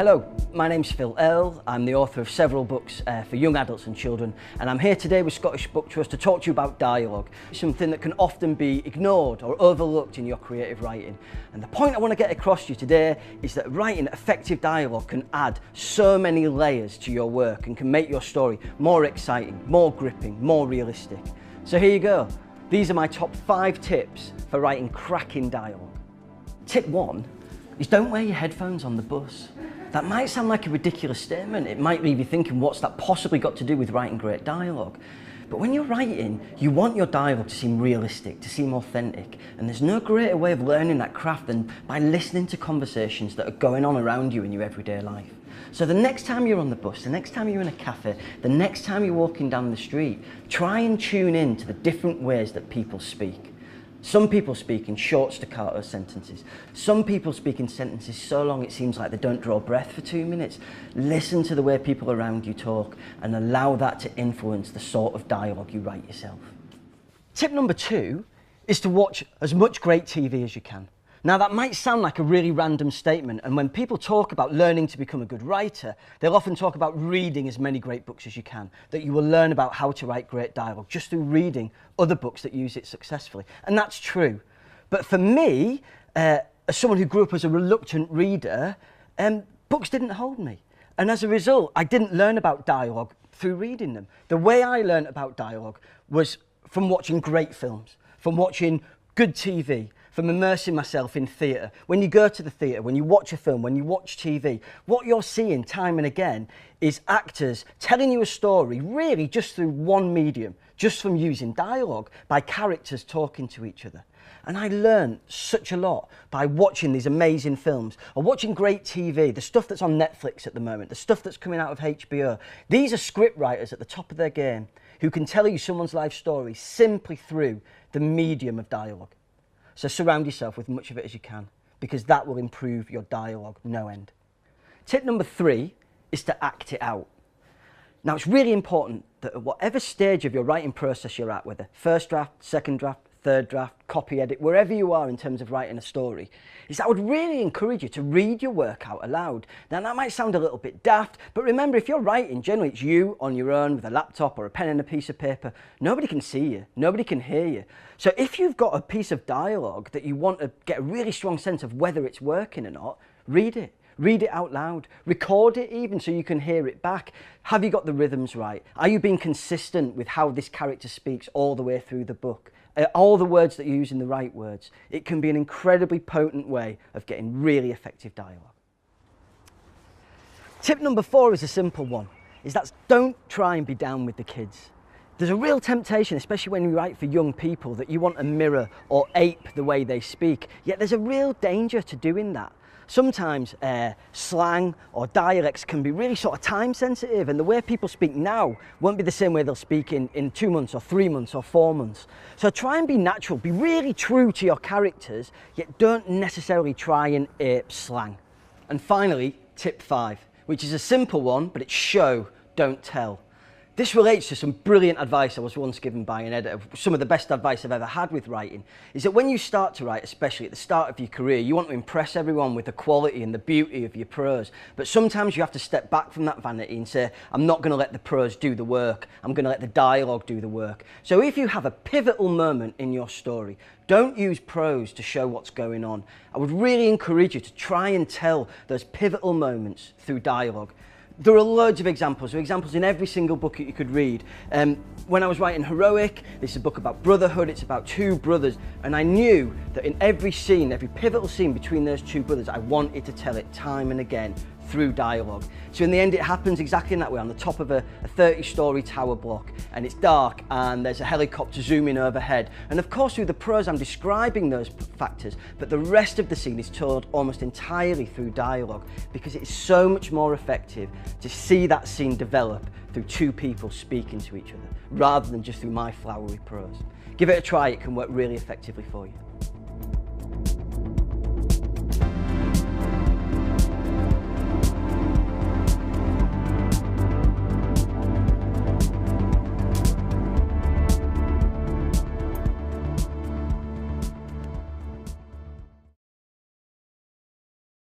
Hello, my name's Phil Earl. I'm the author of several books for young adults and children, and I'm here today with Scottish Book Trust to talk to you about dialogue, something that can often be ignored or overlooked in your creative writing. And the point I want to get across to you today is that writing effective dialogue can add so many layers to your work and can make your story more exciting, more gripping, more realistic. So here you go. These are my top 5 tips for writing cracking dialogue. Tip 1 is don't wear your headphones on the bus. That might sound like a ridiculous statement. It might leave you thinking, what's that possibly got to do with writing great dialogue? But when you're writing, you want your dialogue to seem realistic, to seem authentic. And there's no greater way of learning that craft than by listening to conversations that are going on around you in your everyday life. So the next time you're on the bus, the next time you're in a cafe, the next time you're walking down the street, try and tune in to the different ways that people speak. Some people speak in short staccato sentences. Some people speak in sentences so long it seems like they don't draw breath for 2 minutes. Listen to the way people around you talk and allow that to influence the sort of dialogue you write yourself. Tip number 2 is to watch as much great TV as you can. Now that might sound like a really random statement, and when people talk about learning to become a good writer, they'll often talk about reading as many great books as you can, that you will learn about how to write great dialogue just through reading other books that use it successfully. And that's true. But for me, as someone who grew up as a reluctant reader, books didn't hold me. And as a result, I didn't learn about dialogue through reading them. The way I learned about dialogue was from watching great films, from watching good TV, from immersing myself in theatre. When you go to the theatre, when you watch a film, when you watch TV, what you're seeing time and again is actors telling you a story really just through one medium, just from using dialogue, by characters talking to each other. And I learned such a lot by watching these amazing films, or watching great TV, the stuff that's on Netflix at the moment, the stuff that's coming out of HBO. These are script writers at the top of their game who can tell you someone's life story simply through the medium of dialogue. So surround yourself with much of it as you can, because that will improve your dialogue no end. Tip number 3 is to act it out. Now it's really important that at whatever stage of your writing process you're at, whether first draft, second draft, third draft, copy edit, wherever you are in terms of writing a story, is I would really encourage you to read your work out aloud. Now that might sound a little bit daft, but remember, if you're writing, generally it's you on your own with a laptop or a pen and a piece of paper. Nobody can see you, nobody can hear you. So if you've got a piece of dialogue that you want to get a really strong sense of whether it's working or not, read it. Read it out loud, record it even so you can hear it back. Have you got the rhythms right? Are you being consistent with how this character speaks all the way through the book? All the words that you're using the right words. It can be an incredibly potent way of getting really effective dialogue. Tip number 4 is a simple one, is that don't try and be down with the kids. There's a real temptation, especially when you write for young people, that you want to mirror or ape the way they speak, yet there's a real danger to doing that. Sometimes slang or dialects can be really sort of time sensitive, and the way people speak now won't be the same way they'll speak in 2 months or 3 months or 4 months. So try and be natural, be really true to your characters, yet don't necessarily try and ape slang. And finally, tip 5, which is a simple one, but it's show, don't tell. This relates to some brilliant advice I was once given by an editor. Some of the best advice I've ever had with writing is that when you start to write, especially at the start of your career, you want to impress everyone with the quality and the beauty of your prose. But sometimes you have to step back from that vanity and say, I'm not going to let the prose do the work. I'm going to let the dialogue do the work. So if you have a pivotal moment in your story, don't use prose to show what's going on. I would really encourage you to try and tell those pivotal moments through dialogue. There are loads of examples. There are examples in every single book that you could read. When I was writing Heroic, this is a book about brotherhood. It's about 2 brothers. And I knew that in every scene, every pivotal scene between those 2 brothers, I wanted to tell it time and again through dialogue. So in the end, it happens exactly in that way, on the top of a 30-story tower block, and it's dark, and there's a helicopter zooming overhead. And of course, through the prose, I'm describing those factors, but the rest of the scene is told almost entirely through dialogue, because it is so much more effective to see that scene develop through 2 people speaking to each other, rather than just through my flowery prose. Give it a try, it can work really effectively for you.